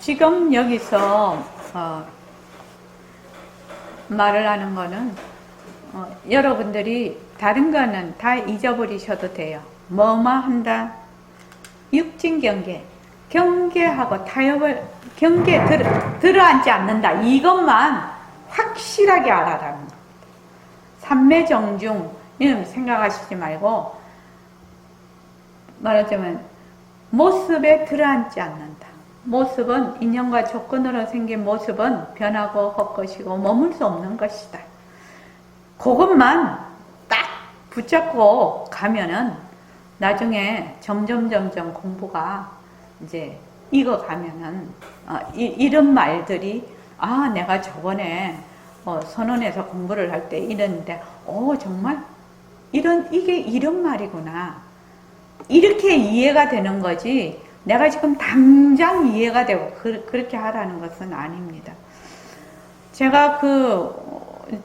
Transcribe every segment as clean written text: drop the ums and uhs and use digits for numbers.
지금 여기서 말을 하는 거는 여러분들이 다른 거는 다 잊어버리셔도 돼요. 뭐뭐 한다. 육진경계. 경계하고 타협을 경계에 들어앉지 않는다. 이것만 확실하게 알아라는 겁니다. 삼매정중 생각하시지 말고 말하자면 모습에 들어앉지 않는다. 모습은 인연과 조건으로 생긴 모습은 변하고 헛것이고 머물 수 없는 것이다. 그것만 딱 붙잡고 가면은 나중에 점점 공부가 이제 익어가면은 이런 말들이 내가 저번에 선원에서 공부를 할 때 이랬는데 정말 이게 이런 말이구나. 이렇게 이해가 되는 거지 내가 지금 당장 이해가 되고 그렇게 하라는 것은 아닙니다. 제가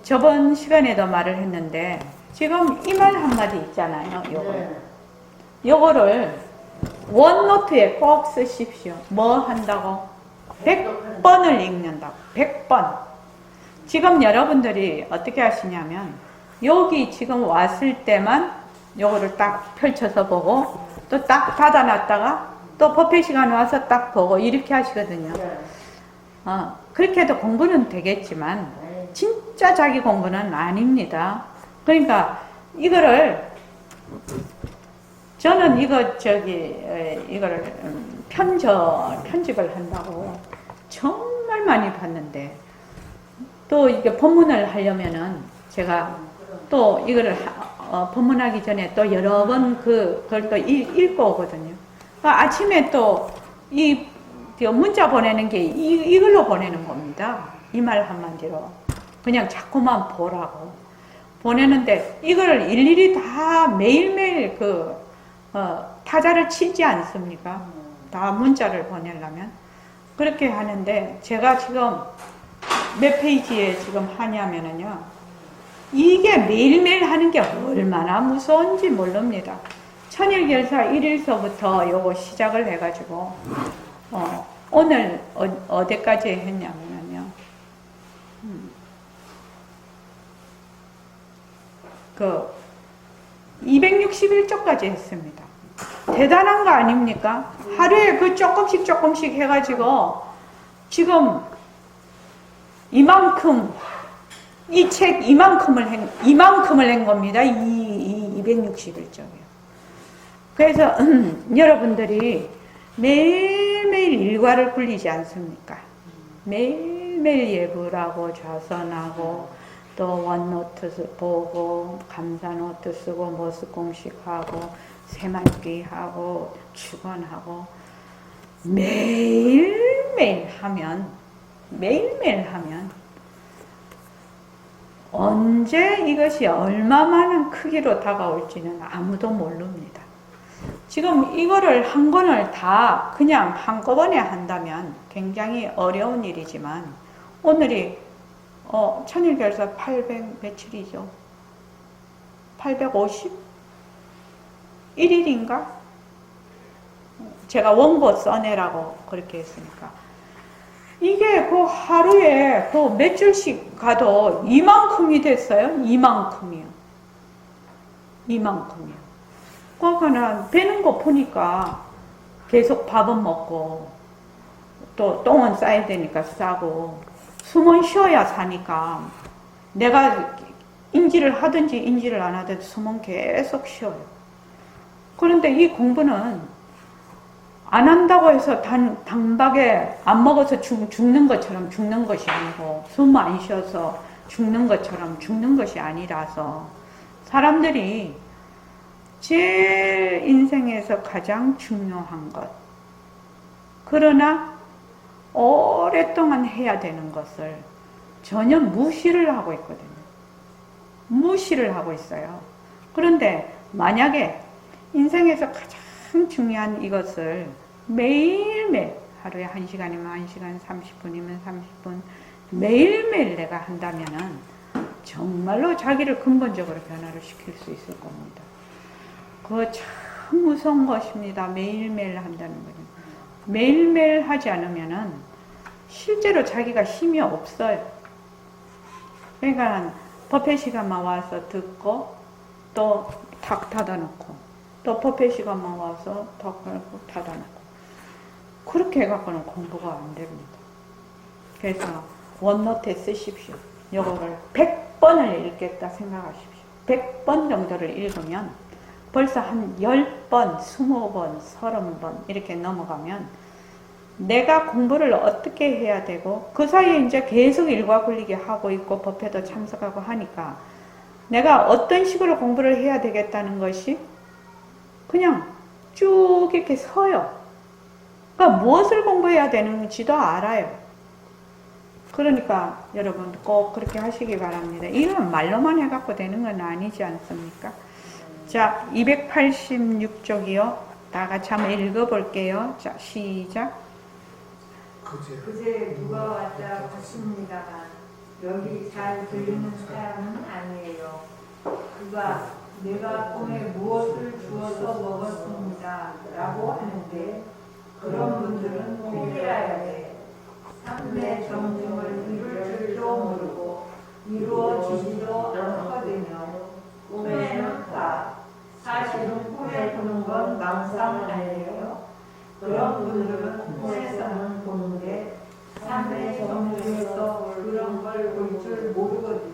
저번 시간에도 말을 했는데 지금 이 말 한마디 있잖아요. 요거를 원노트에 꼭 쓰십시오. 뭐 한다고? 100번을 읽는다고. 100번. 지금 여러분들이 어떻게 하시냐면 여기 지금 왔을 때만 요거를 딱 펼쳐서 보고 또 딱 닫아놨다가 또 법회 시간 와서 딱 보고 이렇게 하시거든요. 그렇게 해도 공부는 되겠지만 진짜 자기 공부는 아닙니다. 그러니까 이거를 저는 이거를 편집을 한다고 정말 많이 봤는데 또 이게 법문을 하려면은 제가 또 이거를 법문하기 전에 또 여러 번 그걸 또 읽고 오거든요. 아침에 또 이 문자 보내는 게 이걸로 보내는 겁니다. 이 말 한마디로 그냥 자꾸만 보라고 보내는데 이걸 일일이 다 매일매일 타자를 치지 않습니까? 다 문자를 보내려면 그렇게 하는데 제가 지금 몇 페이지에 지금 하냐면은요 이게 매일매일 하는 게 얼마나 무서운지 모릅니다. 천일결사 1일서부터 요거 시작을 해가지고 오늘 어디까지 했냐면요 261쪽까지 했습니다. 대단한 거 아닙니까? 하루에 조금씩 해가지고 지금 이만큼 이 책 이만큼을 한 겁니다. 이 261쪽이요. 그래서 여러분들이 매일매일 일과를 굴리지 않습니까? 매일매일 예불하고 좌선하고 또 원노트 보고 감사노트 쓰고 모습공식하고 새만귀하고 축원하고 매일매일 하면 언제 이것이 얼마만한 크기로 다가올지는 아무도 모릅니다. 지금 이거를 한 권을 다 그냥 한꺼번에 한다면 굉장히 어려운 일이지만 오늘이 천일결사 800 며칠이죠? 851일인가? 제가 원고 써내라고 그렇게 했으니까 이게 하루에 몇 줄씩 가도 이만큼이 됐어요. 이만큼이요. 그거는 배는 거 보니까 계속 밥은 먹고 또 똥은 싸야 되니까 싸고 숨은 쉬어야 사니까 내가 인지를 하든지 인지를 안 하든지 숨은 계속 쉬어요. 그런데 이 공부는 안 한다고 해서 단박에 안 먹어서 죽는 것처럼 죽는 것이 아니고 숨 안 쉬어서 죽는 것처럼 죽는 것이 아니라서 사람들이 제일 인생에서 가장 중요한 것 그러나 오랫동안 해야 되는 것을 전혀 무시를 하고 있거든요. 무시를 하고 있어요. 그런데 만약에 인생에서 가장 중요한 이것을 매일매일 하루에 1시간이면 1시간 30분이면 30분 매일매일 내가 한다면은 정말로 자기를 근본적으로 변화를 시킬 수 있을 겁니다. 그거 참 무서운 것입니다. 매일매일 한다는 거죠. 매일매일 하지 않으면은 실제로 자기가 힘이 없어요. 그러니까 법회 시간만 와서 듣고 또 탁 닫아놓고 또 법회 시간만 와서 탁 닫아놓고 그렇게 해갖고는 공부가 안 됩니다. 그래서 원노트에 쓰십시오. 요거를 100번을 읽겠다 생각하십시오. 100번 정도를 읽으면 벌써 한 10번, 20번, 30번 이렇게 넘어가면 내가 공부를 어떻게 해야 되고 그 사이에 이제 계속 일과 굴리게 하고 있고 법회도 참석하고 하니까 내가 어떤 식으로 공부를 해야 되겠다는 것이 그냥 쭉 이렇게 서요. 그러니까 무엇을 공부해야 되는지도 알아요. 그러니까 여러분 꼭 그렇게 하시기 바랍니다. 이건 말로만 해갖고 되는 건 아니지 않습니까? 자, 286쪽이요. 다 같이 한번 읽어볼게요. 자, 시작. 그제 누가 왔다 갔습니다만 여기 잘 들리는 사람은 아니에요. 그가 내가 꿈에 무엇을 주어서 먹었습니다 라고 하는데 그런 분들은 포기해야 돼. 삼매 정중을 이룰 줄도 모르고 이루어지지도 않거든요. 꿈에는 다 사실은 꿈에 보는 건 망상 아니에요. 그런 분들은 꿈에서는 보는데 삼매 정중에서 그런 걸 볼 줄 모르거든요.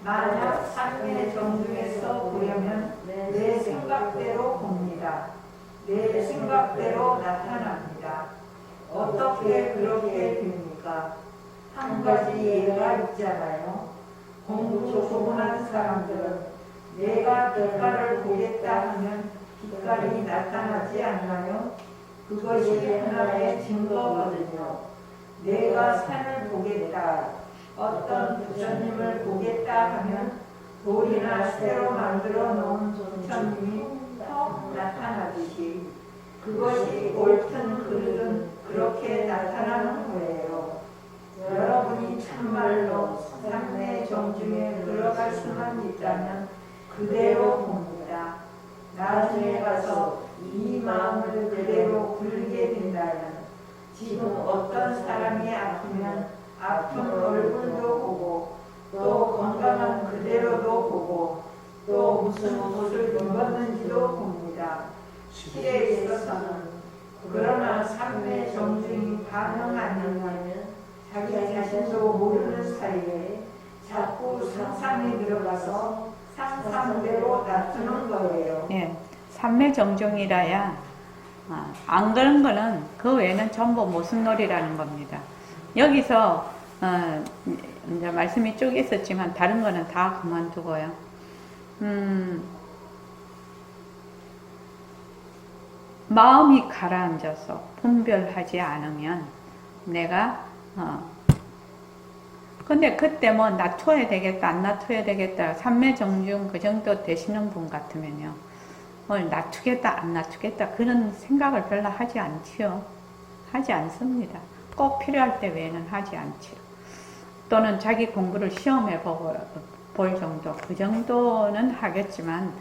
만약 삼매 정중에서 보려면 내 생각대로 봅니다. 내 생각대로 나타납니다. 어떻게 그렇게 됩니까? 한 가지 예가 있잖아요. 공부 조금한 사람들은 내가 빛깔을 보겠다 하면 빛깔이 나타나지 않나요? 그것이 하나의 증거거든요. 내가 산을 보겠다, 어떤 부처님을 보겠다 하면 돌이나 쇠로 만들어 놓은 부처님이 턱 나타나듯이 그것이 옳든 그르든 그렇게 나타나는 거예요. 여러분이 참말로 삼매 정중에 들어갈 수만 있다면 그대로 봅니다. 나중에 가서 이 마음을 그대로 굴리게 된다면 지금 어떤 사람이 아프면 아픈 얼굴도 보고 또 건강한 그대로도 보고 또 무슨 옷을 입었는지도 봅니다. 실에 있어서는 그러나 삼매 정중이 반응하느냐면 자기 자신도 모르는 사이에 자꾸 상상에 들어가서 상상대로 놔두는 거예요. 예, 삼매정중이라야 안 그런 거는 그 외에는 전부 모순놀이라는 겁니다. 여기서 이제 말씀이 쭉 있었지만 다른 거는 다 그만두고요. 마음이 가라앉아서 분별하지 않으면 내가 근데 그때 뭐 낮춰야 되겠다 안 낮춰야 되겠다 삼매정중 그 정도 되시는 분 같으면요 뭘 낮추겠다 안 낮추겠다 그런 생각을 별로 하지 않지요. 하지 않습니다. 꼭 필요할 때 외에는 하지 않지요. 또는 자기 공부를 시험해 볼 정도 그 정도는 하겠지만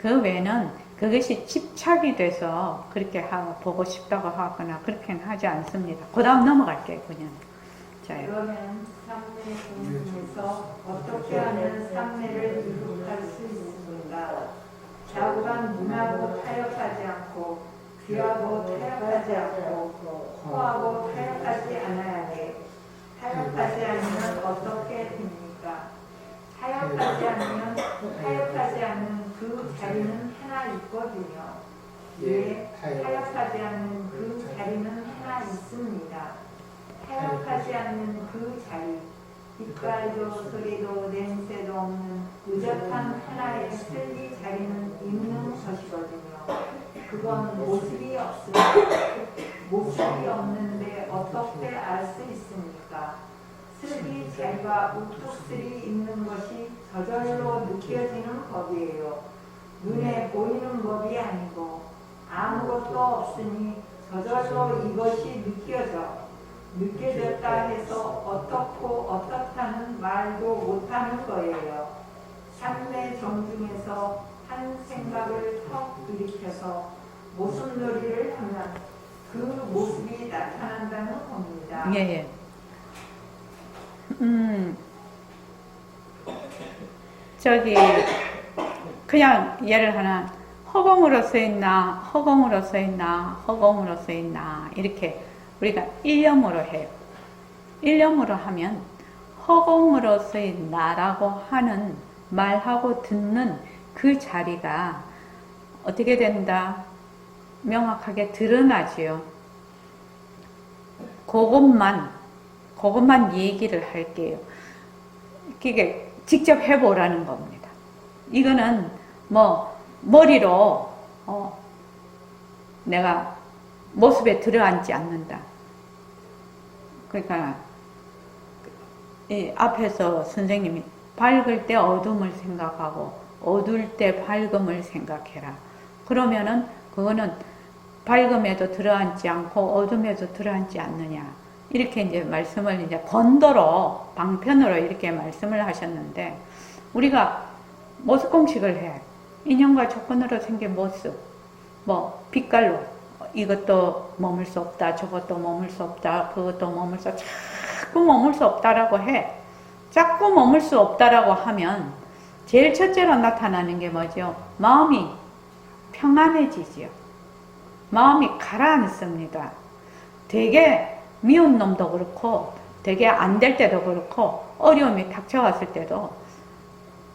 그 외에는 그것이 집착이 돼서 그렇게 보고 싶다고 하거나 그렇게는 하지 않습니다. 그 다음 넘어갈게요. 그냥. 자요. 그러면 삼매 공중에서 어떻게 하면 삼매를 이룩할 수 있습니까? 좌우간 눈하고 타협하지 않고 귀하고 타협하지 않고 코하고 타협하지 않아야 해. 타협하지 않으면 어떻게 됩니까? 타협하지 않는 그 자리는 하나 있거든요. 왜 타협하지 않는 그 자리는 하나 있습니다. 타협하지 않는 그 자리, 빛깔도 소리도 냄새도 없는 의젓한 하나의 슬기 자리는 있는 것이거든요. 그건 모습이 없습니다. 모습이 없는데 어떻게 알 수 있습니까? 슬기 자리가 우뚝슬이 있는 것이 저절로 느껴지는 법이에요. 눈에 보이는 법이 아니고 아무것도 없으니 저절로 이것이 느껴졌다 해서 어떻고 어떻다는 말도 못하는 거예요. 삼매 정중에서 한 생각을 턱 일으켜서 모순놀이를 하면 그 모습이 나타난다는 겁니다. 예, 예. 저기, 그냥 예를 하나, 허공으로 써 있나, 허공으로 써 있나, 허공으로 써 있나, 이렇게 우리가 일념으로 해요. 일념으로 하면, 허공으로 써 있나라고 하는 말하고 듣는 그 자리가 어떻게 된다? 명확하게 드러나지요. 그것만 얘기를 할게요. 이게 직접 해보라는 겁니다. 이거는 뭐 머리로 내가 모습에 들어앉지 않는다. 그러니까 이 앞에서 선생님이 밝을 때 어둠을 생각하고 어두울 때 밝음을 생각해라. 그러면은 그거는 밝음에도 들어앉지 않고 어둠에도 들어앉지 않느냐. 이렇게 이제 말씀을 이제 번도로, 방편으로 이렇게 말씀을 하셨는데, 우리가 모습 공식을 해. 인연과 조건으로 생긴 모습. 뭐, 빛깔로. 이것도 머물 수 없다. 저것도 머물 수 없다. 그것도 머물 수 없다. 자꾸 머물 수 없다라고 해. 자꾸 머물 수 없다라고 하면, 제일 첫째로 나타나는 게 뭐죠? 마음이 평안해지지요. 마음이 가라앉습니다. 되게 미운 놈도 그렇고 되게 안 될 때도 그렇고 어려움이 닥쳐왔을 때도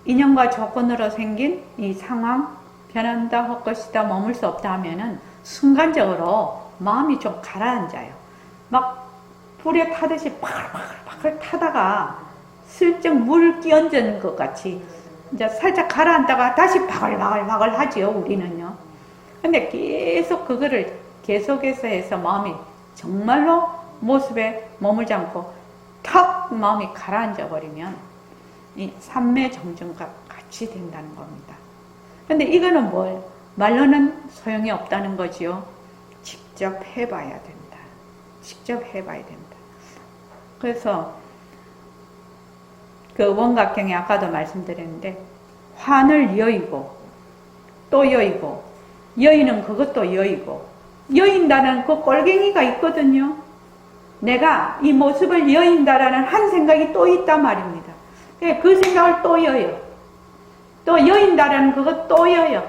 인연과 조건으로 생긴 이 상황 변한다 할 것이다 머물 수 없다 하면은 순간적으로 마음이 좀 가라앉아요. 막 불에 타듯이 바글바글 타다가 슬쩍 물 끼얹는 것 같이 이제 살짝 가라앉다가 다시 바글바글 하지요, 우리는요. 근데 계속 그거를 계속해서 해서 마음이 정말로 모습에 머물지 않고 탁 마음이 가라앉아 버리면 이 삼매정증과 같이 된다는 겁니다. 근데 이거는 뭘? 말로는 소용이 없다는 거지요. 직접 해봐야 된다. 직접 해봐야 된다. 그래서 그 원각경에 아까도 말씀드렸는데 환을 여의고 또 여의고 여의는 그것도 여의고 여인다는 그 꼴갱이가 있거든요. 내가 이 모습을 여인다라는 한 생각이 또 있단 말입니다. 그 생각을 또 여요. 또 여인다라는 그것 또 여요.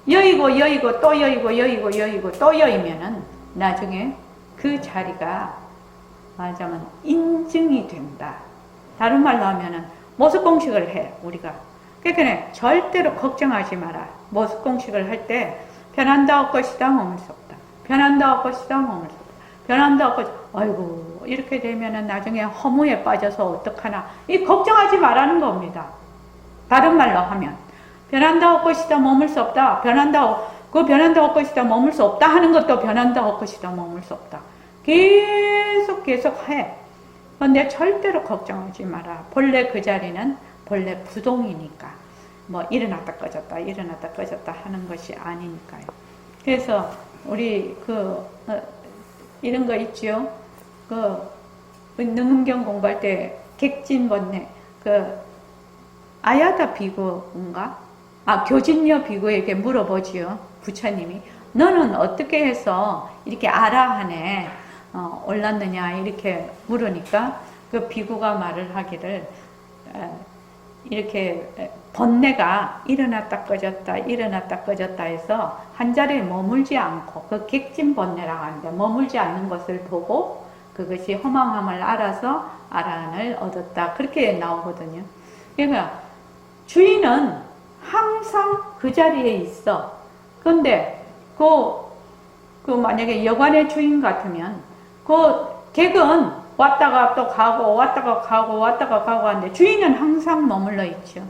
여의고 여의고 또 여의고 여의고 여의고 또 여의면은 나중에 그 자리가 말하자면 인증이 된다. 다른 말로 하면은 모습 공식을 해, 우리가. 그러니까 절대로 걱정하지 마라. 모습 공식을 할 때 변한다 할 것이다 머물 수 없다. 변한다 할 것이다 머물 수 없다. 변한다 할 것이다. 아이고 이렇게 되면은 나중에 허무에 빠져서 어떡하나. 이 걱정하지 말라는 겁니다. 다른 말로 하면 변한다 할 것이다 머물 수 없다. 변한다 할 것이다 머물 수 없다 하는 것도 변한다 할 것이다 머물 수 없다. 계속 해. 근데 절대로 걱정하지 마라. 본래 그 자리는 본래 부동이니까 뭐 일어났다 꺼졌다 일어났다 꺼졌다 하는 것이 아니니까요. 그래서 우리 이런 거 있지요. 능음경 공부할 때 객진번뇌 아야다 비구인가? 교진녀 비구에게 물어보지요. 부처님이 너는 어떻게 해서 이렇게 아라한에 올랐느냐 이렇게 물으니까 그 비구가 말을 하기를 이렇게 번뇌가 일어났다 꺼졌다 일어났다 꺼졌다 해서 한 자리에 머물지 않고 그 객진 번뇌라고 하는데 머물지 않는 것을 보고 그것이 허망함을 알아서 아라한을 얻었다 그렇게 나오거든요. 그러니까 주인은 항상 그 자리에 있어. 근데 만약에 여관의 주인 같으면 객은 왔다가 또 가고 왔다가 가고 왔다가 가고 하는데 주인은 항상 머물러 있죠.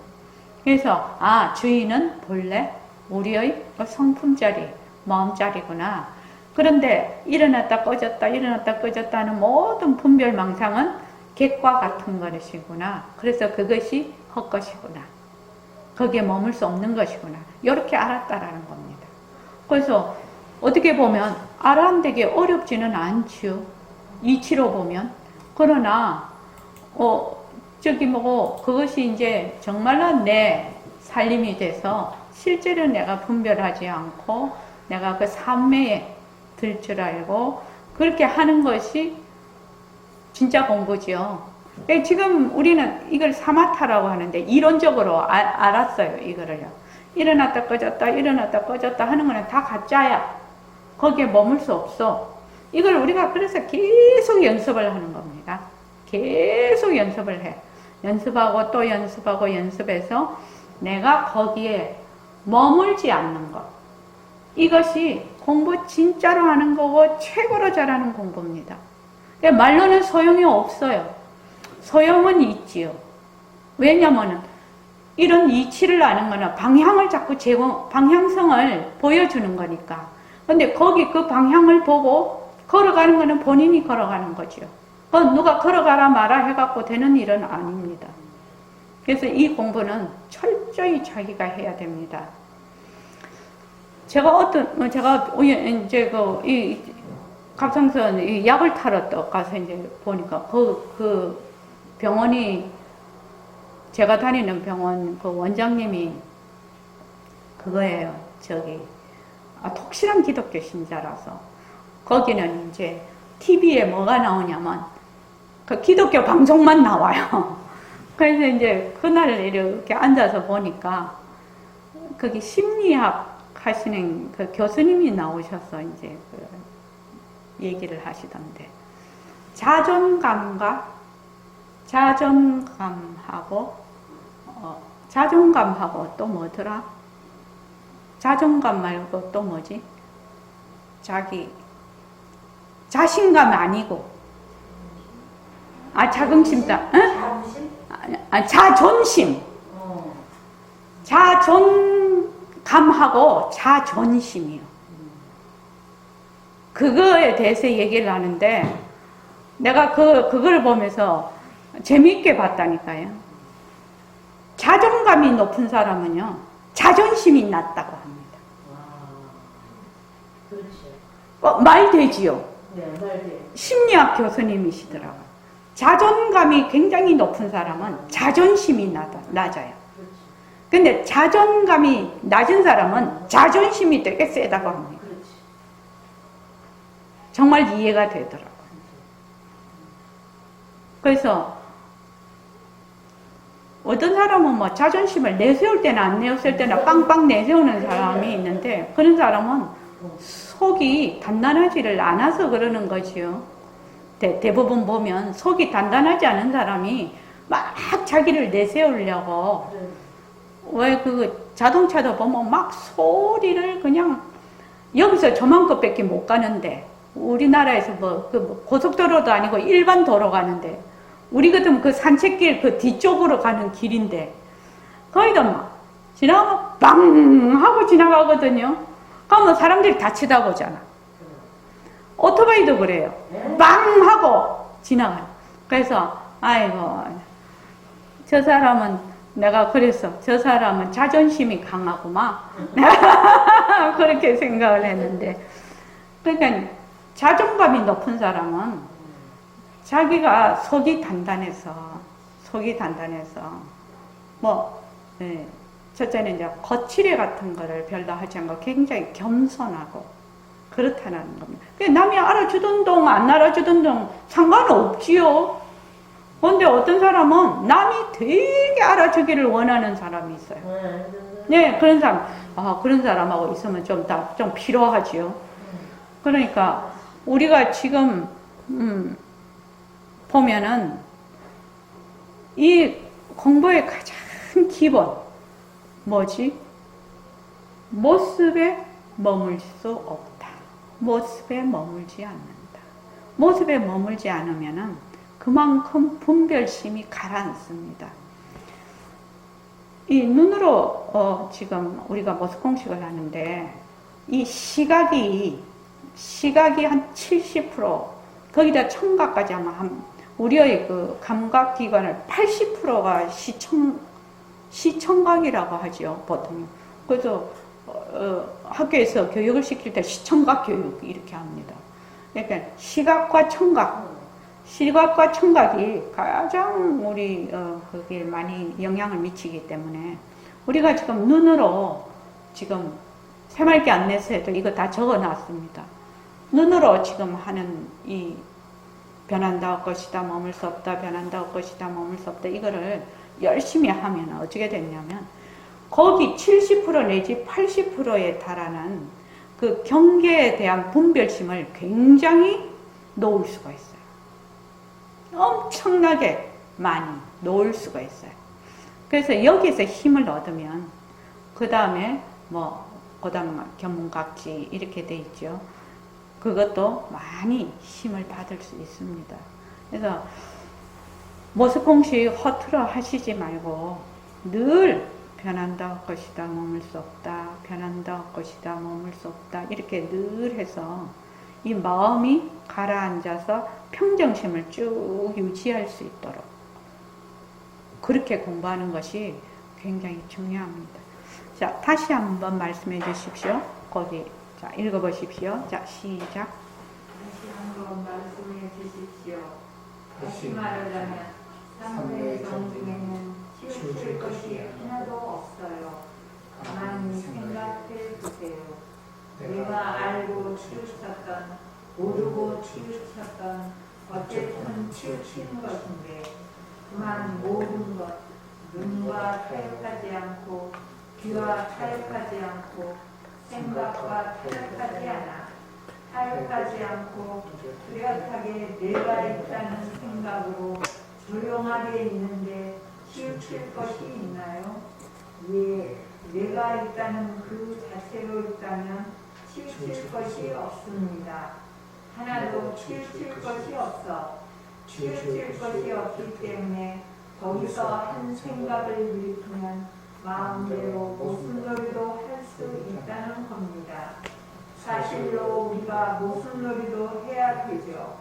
그래서 주인은 본래 우리의 성품자리, 마음자리구나. 그런데 일어났다 꺼졌다 일어났다 꺼졌다 하는 모든 분별망상은 객과 같은 것이구나. 그래서 그것이 헛것이구나. 거기에 머물 수 없는 것이구나. 이렇게 알았다라는 겁니다. 그래서 어떻게 보면 알아내기 어렵지는 않지요. 이치로 보면. 그러나 그것이 이제 정말로 내 살림이 돼서 실제로 내가 분별하지 않고 내가 그 삼매에 들 줄 알고 그렇게 하는 것이 진짜 공부죠. 지금 우리는 이걸 사마타라고 하는데 이론적으로 알았어요. 이거를요. 일어났다 꺼졌다 일어났다 꺼졌다 하는 거는 다 가짜야. 거기에 머물 수 없어. 이걸 우리가 그래서 계속 연습을 하는 겁니다. 계속 연습을 해. 연습하고 또 연습하고 연습해서 내가 거기에 머물지 않는 것. 이것이 공부 진짜로 하는 거고 최고로 잘하는 공부입니다. 말로는 소용이 없어요. 소용은 있지요. 왜냐면은 이런 이치를 아는 거는 방향을 자꾸 방향성을 보여주는 거니까. 근데 거기 그 방향을 보고 걸어가는 거는 본인이 걸어가는 거죠. 누가 걸어가라 마라 해갖고 되는 일은 아닙니다. 그래서 이 공부는 철저히 자기가 해야 됩니다. 제가 이제 이 갑상선 이 약을 타러 또 가서 이제 보니까 그 병원이 제가 다니는 병원 그 원장님이 그거예요. 독실한 기독교 신자라서 거기는 이제 TV에 뭐가 나오냐면 그 기독교 방송만 나와요. 그래서 이제 그날 이렇게 앉아서 보니까 거기 심리학 하시는 그 교수님이 나오셔서 이제 그 얘기를 하시던데 자존감하고 또 뭐더라? 자존감 말고 또 뭐지? 자신감 아니고 자긍심다. 응? 자존심. 자존감하고 자존심이요. 그거에 대해서 얘기를 하는데 내가 그걸 보면서 재미있게 봤다니까요. 자존감이 높은 사람은요, 자존심이 낮다고 합니다. 그렇죠. 말 되지요? 네, 말 돼요. 심리학 교수님이시더라고요. 자존감이 굉장히 높은 사람은 자존심이 낮아요. 근데 자존감이 낮은 사람은 자존심이 되게 세다고 합니다. 정말 이해가 되더라고요. 그래서 어떤 사람은 뭐 자존심을 내세울 때나 안 내세울 때나 빵빵 내세우는 사람이 있는데 그런 사람은 속이 단단하지를 않아서 그러는 거지요. 대부분 보면 속이 단단하지 않은 사람이 막 자기를 내세우려고 왜 그 자동차도 보면 막 소리를 그냥 여기서 저만큼밖에 못 가는데 우리나라에서 그 고속도로도 아니고 일반 도로 가는데 우리 같으면 그 산책길 그 뒤쪽으로 가는 길인데 거기도 막 지나가면 빵 하고 지나가거든요. 그러면 사람들이 다 쳐다보잖아. 오토바이도 그래요. 빵 하고 지나가요. 그래서 아이고 저 사람은 내가 그래서 저 사람은 자존심이 강하구만 그렇게 생각을 했는데 그러니까 자존감이 높은 사람은 자기가 속이 단단해서 첫째는 이제 거칠애 같은 거를 별로 하지 않고 굉장히 겸손하고 그렇다는 겁니다. 남이 알아주던 동 안 알아주던 동 상관없지요. 근데 어떤 사람은 남이 되게 알아주기를 원하는 사람이 있어요. 네, 그런 사람하고 있으면 좀 필요하지요. 그러니까 우리가 지금 보면은 이 공부의 가장 기본 뭐지? 모습에 머물 수 없다. 모습에 머물지 않는다. 모습에 머물지 않으면은 그만큼 분별심이 가라앉습니다. 이 눈으로 지금 우리가 모습 공식을 하는데 이 시각이 한 70% 거기다 청각까지 하면 우리의 그 감각기관을 80%가 시청각이라고 하죠, 보통. 그래서 학교에서 교육을 시킬 때 시청각 교육 이렇게 합니다. 그러니까 시각과 청각이 가장 우리 거기에 많이 영향을 미치기 때문에 우리가 지금 눈으로 지금 새말기 안내서에도 이거 다 적어 놨습니다. 눈으로 지금 하는 이 변한다 할 것이다 머물 수 없다 변한다 할 것이다 머물 수 없다 이거를 열심히 하면 어떻게 됐냐면 거기 70% 내지 80%에 달하는 그 경계에 대한 분별심을 굉장히 놓을 수가 있어요. 엄청나게 많이 놓을 수가 있어요. 그래서 여기서 힘을 얻으면 그 다음에 그 다음 견문각지 이렇게 돼 있죠. 그것도 많이 힘을 받을 수 있습니다. 그래서 모습공식 허투루 하시지 말고 늘 변한다 할 것이다 머물 수 없다 변한다 할 것이다 머물 수 없다 이렇게 늘 해서 이 마음이 가라앉아서 평정심을 쭉 유지할 수 있도록 그렇게 공부하는 것이 굉장히 중요합니다. 자, 다시 한번 말씀해 주십시오. 거기 자, 읽어보십시오. 자, 시작. 다시 한번 말씀해 주십시오. 다시 말하자면 삼매의 정중에는 치우칠 것이 하나도 없어요. 가만히 생각해 보세요. 내가 알고 치우쳤던 모르고 치우쳤던 어쨌든 치우친 것인데 그만 모든 것 눈과 타협하지 않고 귀와 타협하지 않고 생각과 타협하지 않아 타협하지 않고 뚜렷하게 내가 있다는 생각으로 조용하게 있는데 치우칠 것이 있나요? 예, 내가 있다는 그 자체로 있다면 치우칠 것이 없습니다. 하나도 치우칠 것이 없어 치우칠 것이 없기 때문에 거기서 한 생각을 일으키면 마음대로 모순놀이도 할 수 있다는 겁니다. 사실로 우리가 모순놀이도 해야 되죠.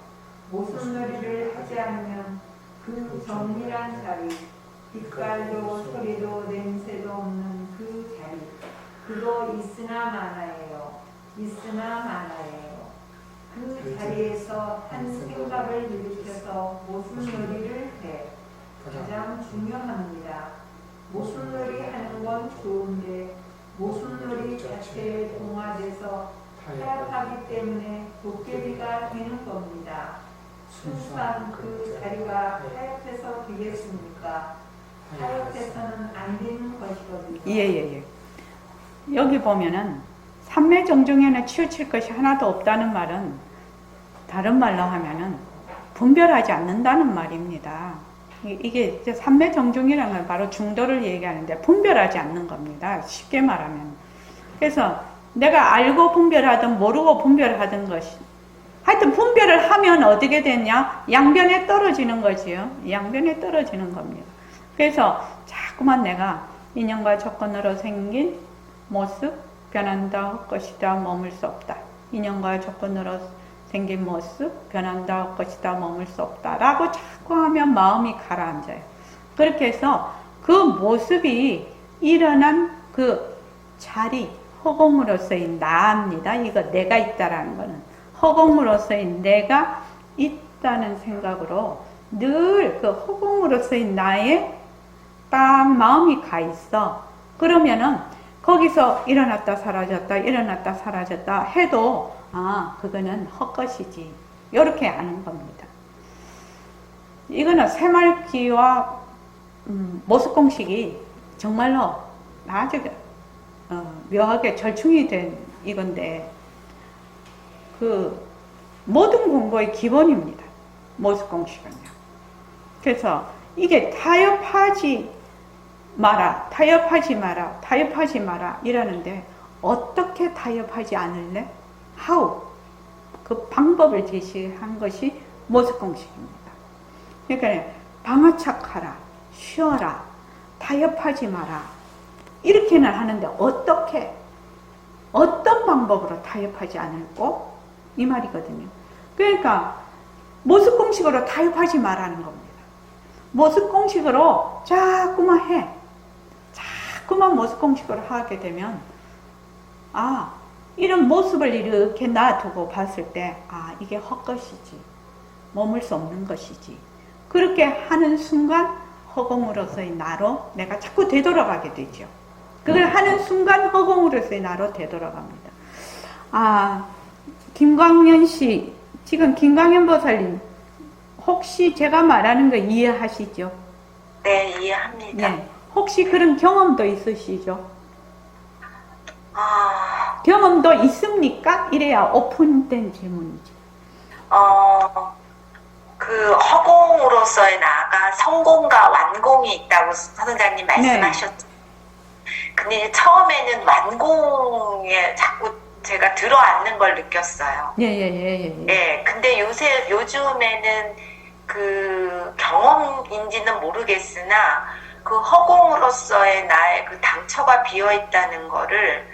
모순놀이를 하지 않으면 그 정밀한 자리, 빛깔도 소리도 냄새도 없는 그 자리, 그거 있으나 마나예요. 있으나 마나예요. 그 자리에서 한 생각을 일으켜서 모순놀이를 해. 가장 중요합니다. 모순놀이 하는 건 좋은데 모순놀이 자체에 동화돼서 타협하기 때문에 도깨비가 되는 겁니다. 순수한 그 자리가 타협해서 되겠습니까? 타협해서는 안 되는 것이거든요. 예. 여기 보면은 삼매 정중에는 치우칠 것이 하나도 없다는 말은 다른 말로 하면은 분별하지 않는다는 말입니다. 이게 이제 삼매 정중이라는 건 바로 중도를 얘기하는데 분별하지 않는 겁니다. 쉽게 말하면. 그래서 내가 알고 분별하든 모르고 분별하든 것이 하여튼 분별을 하면 어떻게 되냐? 양변에 떨어지는 거지요. 양변에 떨어지는 겁니다. 그래서 자꾸만 내가 인연과 조건으로 생긴 모습 변한다 할 것이다 머물 수 없다. 인연과 조건으로 생긴 모습 변한다 할 것이다 머물 수 없다 라고 자꾸 하면 마음이 가라앉아요. 그렇게 해서 그 모습이 일어난 그 자리 허공으로서의 나입니다. 이거 내가 있다라는 거는 허공으로서의 내가 있다는 생각으로 늘 그 허공으로서의 나에 딱 마음이 가 있어. 그러면은 거기서 일어났다 사라졌다 일어났다 사라졌다 해도 그거는 헛것이지 이렇게 아는 겁니다. 이거는 새말기와 모습공식이 정말로 아주 묘하게 절충이 된 이건데 그 모든 공부의 기본입니다. 모습공식은요. 그래서 이게 타협하지 마라 이라는데 어떻게 타협하지 않을래? How? 그 방법을 제시한 것이 모습공식입니다. 그러니까 방아착하라, 쉬어라, 타협하지 마라 이렇게는 하는데 어떻게 어떤 방법으로 타협하지 않을꼬? 이 말이거든요. 그러니까 모습공식으로 타협하지 말라는 겁니다. 모습공식으로 자꾸만 해. 자꾸만 모습공식으로 하게 되면 이런 모습을 이렇게 놔두고 봤을 때 이게 헛것이지. 머물 수 없는 것이지. 그렇게 하는 순간 허공으로서의 나로 내가 자꾸 되돌아가게 되죠. 그걸 하는 순간 허공으로서의 나로 되돌아갑니다. 김광현 씨, 지금 김광현 보살님, 혹시 제가 말하는 거 이해하시죠? 네, 이해합니다. 예. 혹시 그런 경험도 있으시죠? 아, 경험도 있습니까? 이래야 오픈된 질문이죠. 그 허공으로서의 나아가 성공과 완공이 있다고 선생님 말씀하셨죠. 근데 처음에는 완공에 자꾸 제가 들어앉는 걸 느꼈어요. 예. 네, 근데 요즘에는 그 경험인지는 모르겠으나 그 허공으로서의 나의 그 당처가 비어 있다는 거를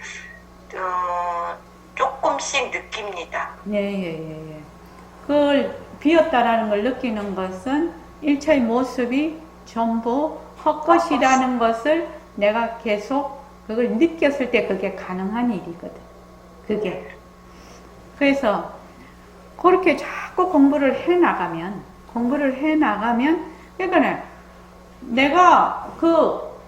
조금씩 느낍니다. 예. 그걸 비었다라는 걸 느끼는 것은 일체의 모습이 전부 헛것이라는 것을 내가 계속 그걸 느꼈을 때 그게 가능한 일이거든. 그게. 그래서 그렇게 자꾸 공부를 해 나가면, 그러니까 내가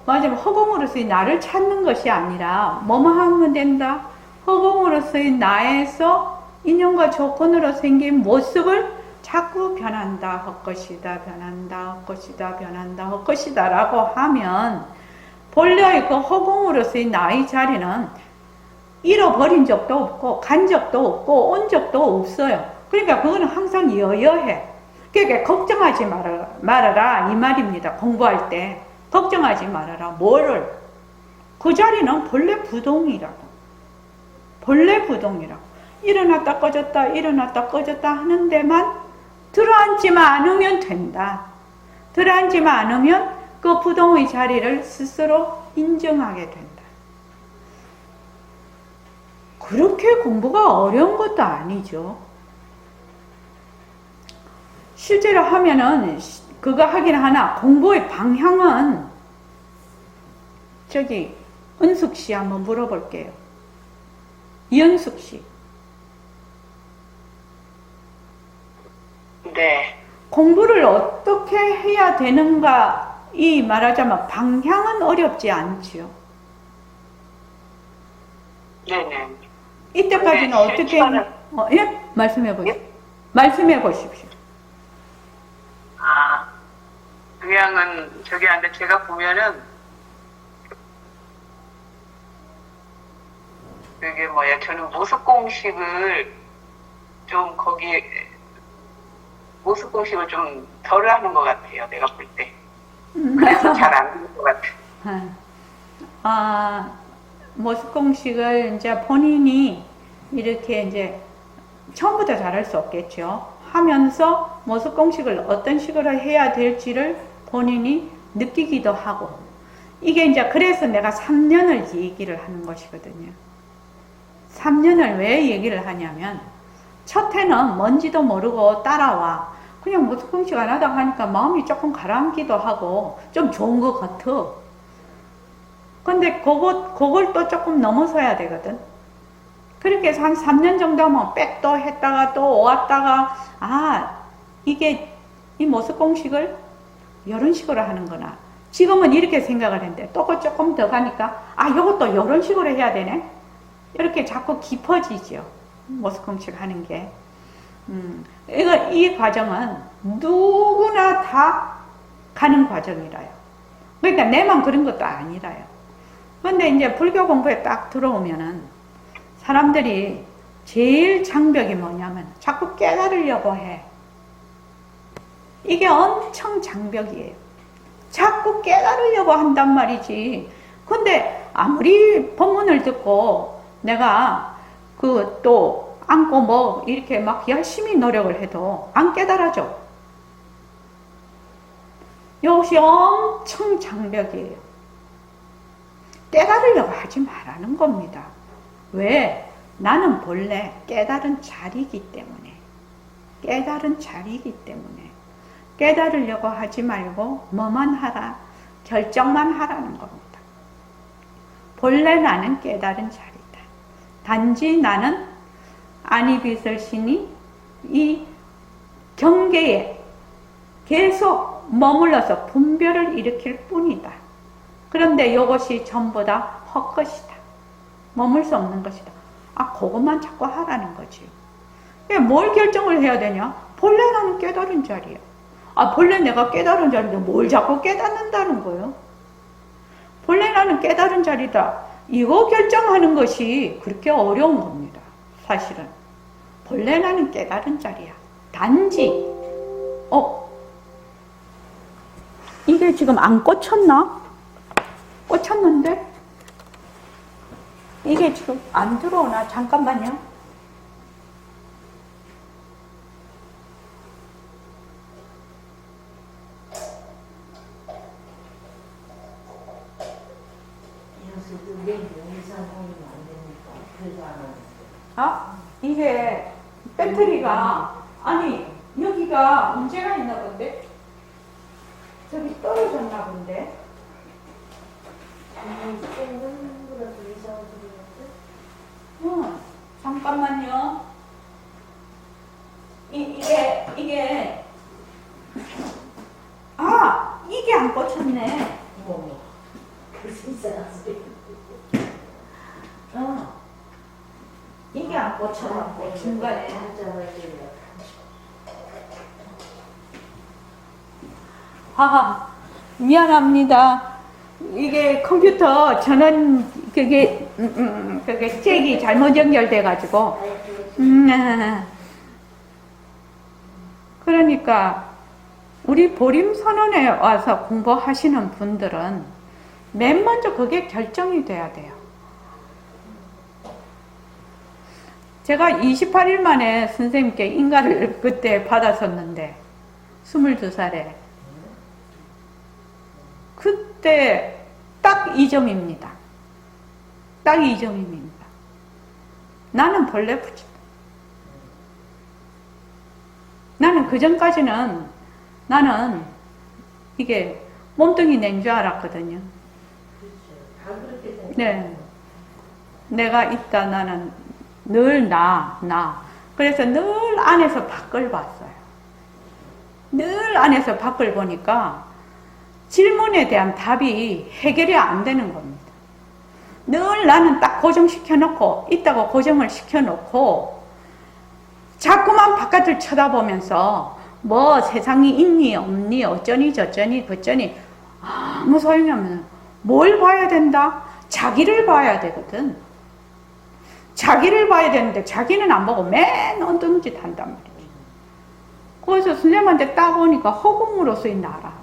맞아, 허공으로서의 나를 찾는 것이 아니라, 뭐뭐 하면 된다? 허공으로서의 나에서 인연과 조건으로 생긴 모습을 자꾸 변한다, 헛것이다, 변한다, 헛것이다, 변한다, 헛것이다 라고 하면, 본래의 그 허공으로서의 나의 자리는 잃어버린 적도 없고, 간 적도 없고, 온 적도 없어요. 그러니까 그거는 항상 여여해. 그러니까 걱정하지 말아라 이 말입니다. 공부할 때 걱정하지 말아라. 뭐를? 그 자리는 본래 부동이라고. 일어났다 꺼졌다 하는 데만 들어앉지만 않으면 된다. 들어앉지만 않으면 그 부동의 자리를 스스로 인정하게 된다. 그렇게 공부가 어려운 것도 아니죠. 실제로 하면은 그거 하긴 하나 공부의 방향은 저기 은숙 씨 한번 물어볼게요. 이은숙 씨. 네. 공부를 어떻게 해야 되는가 이 말하자면 방향은 어렵지 않지요. 네네. 이때까지는 어떻게 예? 말씀해 보십시오. 그냥은 저기 한데 제가 보면은 그게 저는 모습 공식을 좀 모습 공식을 좀 덜 하는 것 같아요. 내가 볼 때. 그래서 잘 안 되는 것 같아요. 모습 공식을 이제 본인이 이렇게 이제 처음부터 잘할 수 없겠죠. 하면서 모습 공식을 어떤 식으로 해야 될지를 본인이 느끼기도 하고, 이게 이제 그래서 내가 3년을 얘기를 하는 것이거든요. 3년을 왜 얘기를 하냐면, 첫 해는 뭔지도 모르고 따라와. 그냥 모습 공식 안 하다가 하니까 마음이 조금 가라앉기도 하고, 좀 좋은 것 같아. 근데 그걸 또 조금 넘어서야 되거든. 그렇게 해서 한 3년 정도 하면 백도 했다가 또 왔다가, 이게 이 모습 공식을 이런 식으로 하는구나. 지금은 이렇게 생각을 했는데 또 조금 더 가니까 이것도 이런 식으로 해야 되네. 이렇게 자꾸 깊어지죠. 모습 공식 하는 게. 이 과정은 누구나 다 가는 과정이라요. 그러니까 내만 그런 것도 아니라요. 근데 이제 불교 공부에 딱 들어오면은 사람들이 제일 장벽이 뭐냐면 자꾸 깨달으려고 해. 이게 엄청 장벽이에요. 자꾸 깨달으려고 한단 말이지. 근데 아무리 법문을 듣고 내가 또 안고 이렇게 막 열심히 노력을 해도 안 깨달아져. 이것이 엄청 장벽이에요. 깨달으려고 하지 말라는 겁니다. 왜? 나는 본래 깨달은 자리이기 때문에. 깨달으려고 하지 말고 뭐만 하라, 결정만 하라는 겁니다. 본래 나는 깨달은 자리다. 단지 나는 아니비설신이 이 경계에 계속 머물러서 분별을 일으킬 뿐이다. 그런데 이것이 전부 다 헛것이다. 머물 수 없는 것이다. 그것만 자꾸 하라는 거지. 뭘 결정을 해야 되냐? 본래 나는 깨달은 자리야. 아, 본래 내가 깨달은 자리인데 뭘 자꾸 깨닫는다는 거예요? 본래 나는 깨달은 자리다. 이거 결정하는 것이 그렇게 어려운 겁니다. 사실은. 본래 나는 깨달은 자리야. 단지, 이게 지금 안 꽂혔나? 꽂혔는데? 이게 지금 안 들어오나? 잠깐만요. 아, 이게 배터리가, 아니, 여기가 문제가 있나 본데? 저기 떨어졌나 본데? 잠깐만요. 이게, 아, 이게 안 꽂혔네. 이게 안 꽂혀갖고, 중간에. 미안합니다. 이게 컴퓨터 전원, 그게 잭이 잘못 연결돼가지고. 그러니까, 우리 보림선언에 와서 공부하시는 분들은 맨 먼저 그게 결정이 돼야 돼요. 제가 28일 만에 선생님께 인가를 그때 받았었는데, 22살에. 그때 딱 이 점입니다. 딱 이 점입니다. 나는 벌레 붙인다. 나는 그 전까지는 나는 이게 몸뚱이 낸 줄 알았거든요. 네. 내가 있다, 나는 늘 나. 그래서 늘 안에서 밖을 봤어요. 늘 안에서 밖을 보니까 질문에 대한 답이 해결이 안 되는 겁니다. 늘 나는 딱 고정시켜놓고, 있다고 고정을 시켜놓고, 자꾸만 바깥을 쳐다보면서, 뭐 세상이 있니, 없니, 어쩌니, 저쩌니, 그쩌니, 아무 소용이 없는, 뭘 봐야 된다? 자기를 봐야 되거든. 자기를 봐야 되는데, 자기는 안 보고 맨 엉뚱짓 한단 말이지. 그래서 선생님한테 딱 오니까 허공으로서의 나라.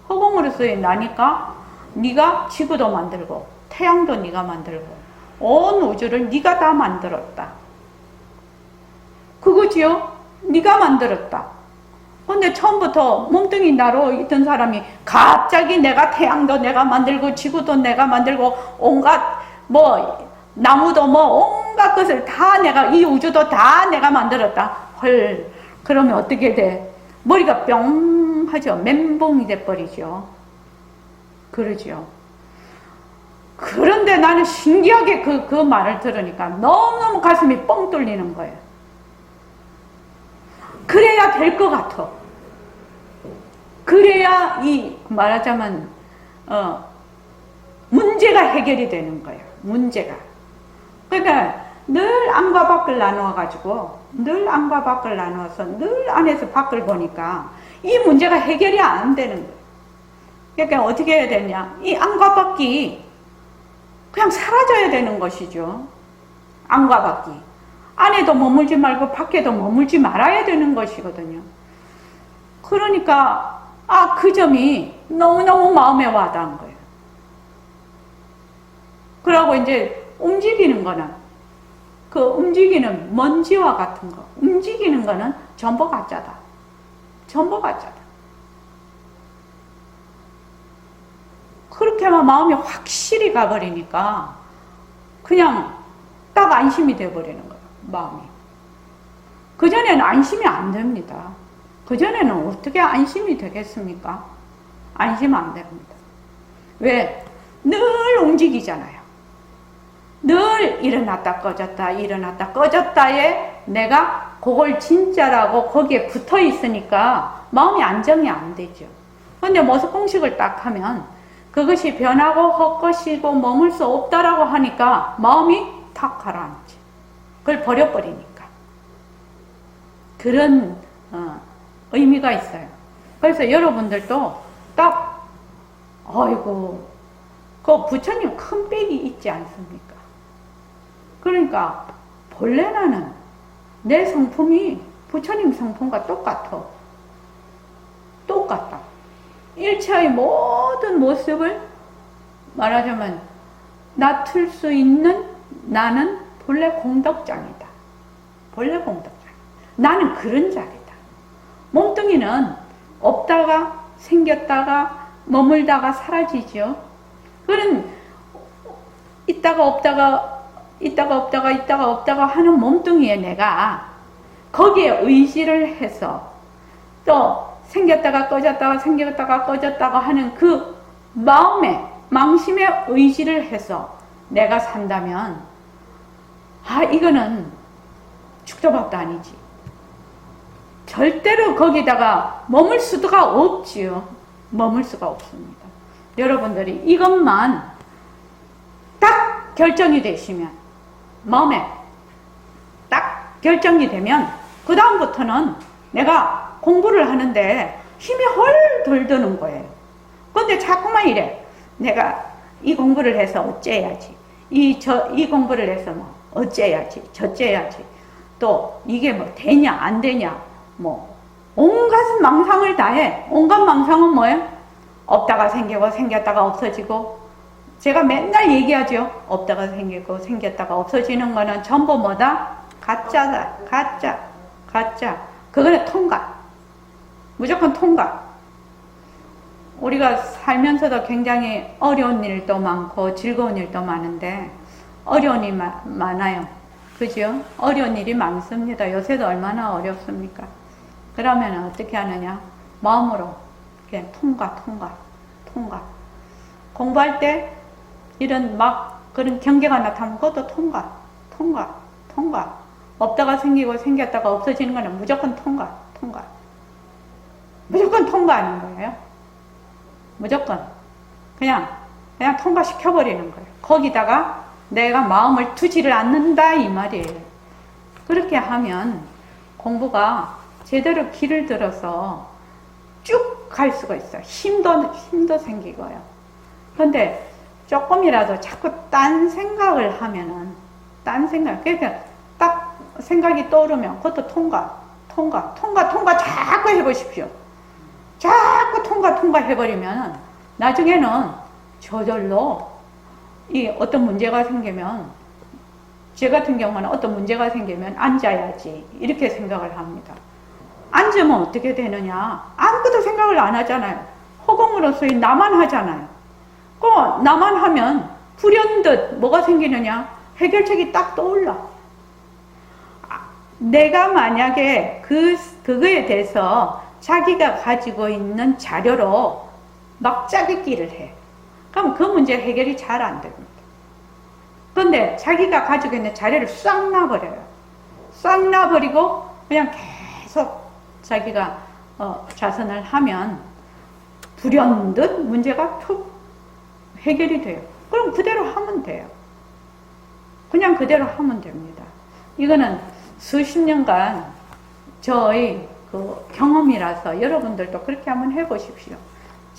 허공으로서의 나니까 네가 지구도 만들고 태양도 네가 만들고 온 우주를 네가 다 만들었다. 그거지요? 네가 만들었다. 근데 처음부터 몸뚱이 나로 있던 사람이 갑자기 내가 태양도 내가 만들고 지구도 내가 만들고 온갖 뭐 나무도 뭐 온갖 것을 다 내가 이 우주도 다 내가 만들었다. 헐, 그러면 어떻게 돼? 머리가 뿅 하죠. 멘붕이 돼버리죠. 그러죠. 그런데 나는 신기하게 그 말을 들으니까 너무너무 가슴이 뻥 뚫리는 거예요. 그래야 될 것 같아. 그래야 이 말하자면 문제가 해결이 되는 거예요. 문제가. 그러니까 늘 안과 밖을 나누어가지고 늘 안과 밖을 나누어서 늘 안에서 밖을 보니까 이 문제가 해결이 안 되는 거예요. 그러니까 어떻게 해야 되냐. 이 안과 밖이 그냥 사라져야 되는 것이죠. 안과 밖이. 안에도 머물지 말고 밖에도 머물지 말아야 되는 것이거든요. 그러니까 그 점이 너무너무 마음에 와닿은 거예요. 그러고 이제 움직이는 거는 그 움직이는 먼지와 같은 거. 움직이는 거는 전부 가짜다. 전부 가짜다. 그렇게만 마음이 확실히 가버리니까 그냥 딱 안심이 돼버리는 거예요. 마음이. 그전에는 안심이 안 됩니다. 그전에는 어떻게 안심이 되겠습니까? 안심 안 됩니다. 왜? 늘 움직이잖아요. 늘 일어났다 꺼졌다 일어났다 꺼졌다에 내가 그걸 진짜라고 거기에 붙어 있으니까 마음이 안정이 안 되죠. 근데 모습 공식을 딱 하면 그것이 변하고 헛것이고 머물 수 없다라고 하니까 마음이 탁 가라앉지. 그걸 버려버리니까. 그런 의미가 있어요. 그래서 여러분들도 딱 아이고 그 부처님 큰 빽이 있지 않습니까? 그러니까 본래 나는 내 성품이 부처님 성품과 똑같아. 똑같다. 일체의 모든 모습을 말하자면 낮출 수 있는 나는 본래 공덕장이다. 본래 공덕장. 나는 그런 자리다. 몸뚱이는 없다가 생겼다가 머물다가 사라지죠. 그런 있다가 없다가 하는 몸뚱이에 내가 거기에 의지를 해서 또 생겼다가 꺼졌다가 하는 그 마음에 망심에 의지를 해서 내가 산다면 이거는 축도밥도 아니지. 절대로 거기다가 머물 수가 없지요. 머물 수가 없습니다. 여러분들이 이것만 딱 결정이 되시면 마음에 딱 결정이 되면 그 다음부터는 내가 공부를 하는데 힘이 헐덜 드는 거예요. 근데 자꾸만 이래. 내가 이 공부를 해서 어째야지. 이 공부를 해서 뭐 어째야지. 저째야지. 또 이게 뭐 되냐 안 되냐 뭐 온갖 망상을 다해. 온갖 망상은 뭐예요? 없다가 생기고 생겼다가 없어지고. 제가 맨날 얘기하죠. 없다가 생기고 생겼다가 없어지는 거는 전부 뭐다? 가짜다. 가짜. 그거는 통각. 무조건 통각. 우리가 살면서도 굉장히 어려운 일도 많고 즐거운 일도 많은데 어려운 일이 많아요. 그죠? 어려운 일이 많습니다. 요새도 얼마나 어렵습니까? 그러면 어떻게 하느냐? 마음으로 그냥 통각. 공부할 때 이런 막 그런 경계가 나타나면 그것도 통각. 없다가 생기고 생겼다가 없어지는 거는 무조건 통각. 무조건 통과하는 거예요. 무조건. 그냥 통과시켜버리는 거예요. 거기다가 내가 마음을 두지를 않는다 이 말이에요. 그렇게 하면 공부가 제대로 길을 들어서 쭉 갈 수가 있어요. 힘도 생기고요. 그런데 조금이라도 자꾸 딴 생각을 하면은 그러니까 딱 생각이 떠오르면 그것도 통과 자꾸 해보십시오. 자꾸 통과 해버리면 나중에는 저절로 이 어떤 문제가 생기면 제 같은 경우는 어떤 문제가 생기면 앉아야지 이렇게 생각을 합니다. 앉으면 어떻게 되느냐? 아무것도 생각을 안 하잖아요. 허공으로서의 나만 하잖아요. 그 나만 하면 불현듯 뭐가 생기느냐? 해결책이 딱 떠올라. 내가 만약에 그거에 대해서 자기가 가지고 있는 자료로 막 짜깁기를 해. 그럼 그 문제 해결이 잘 안 됩니다. 그런데 자기가 가지고 있는 자료를 싹 놔버려요. 싹 놔버리고 그냥 계속 자기가 자선을 하면 불현듯 문제가 툭 해결이 돼요. 그럼 그대로 하면 돼요. 그냥 그대로 하면 됩니다. 이거는 수십 년간 저의 그 경험이라서 여러분들도 그렇게 한번 해보십시오.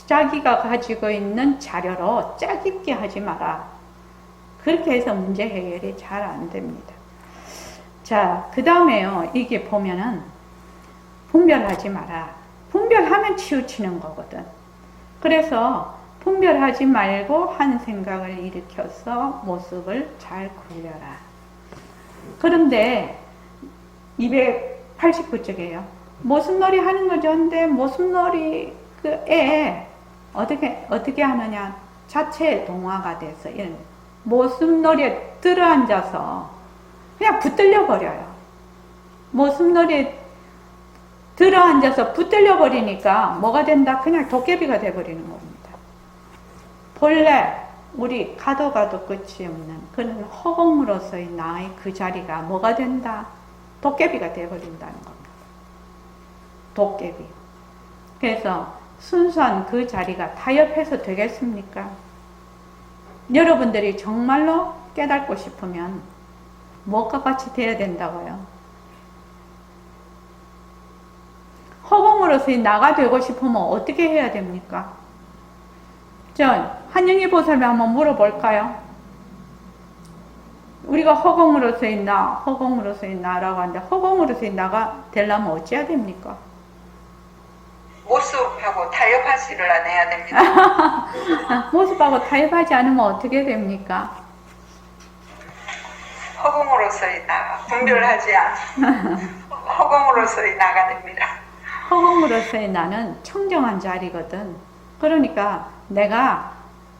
자기가 가지고 있는 자료로 짜깁기 하지 마라. 그렇게 해서 문제 해결이 잘 안 됩니다. 자, 그 다음에요. 이게 보면은 분별하지 마라. 분별하면 치우치는 거거든. 그래서 분별하지 말고 한 생각을 일으켜서 모습을 잘 굴려라. 그런데 289쪽이에요. 모습놀이 하는 거 좋은데 모습놀이 그 애 어떻게 하느냐? 자체 동화가 돼서 이런 모습놀이에 들어앉아서 그냥 붙들려 버려요. 모습놀이에 들어앉아서 붙들려 버리니까 뭐가 된다? 그냥 도깨비가 돼 버리는 겁니다. 본래 우리 가도 끝이 없는 그런 허공으로서의 나의 그 자리가 뭐가 된다? 도깨비가 돼 버린다는 겁니다. 도깨비. 그래서 순수한 그 자리가 타협해서 되겠습니까? 여러분들이 정말로 깨닫고 싶으면 뭐가 같이 돼야 된다고요? 허공으로서의 나가 되고 싶으면 어떻게 해야 됩니까? 한영희 보살님 한번 물어볼까요? 우리가 허공으로서의 나라고 하는데 허공으로서의 나가 되려면 어찌해야 됩니까? 모습하고 타협하지 않아야 됩니다. 모습하고 타협하지 않으면 어떻게 됩니까? 허공으로서의 나, 분별하지 않고 허공으로서의 나가 됩니다. 허공으로서의 나는 청정한 자리거든. 그러니까 내가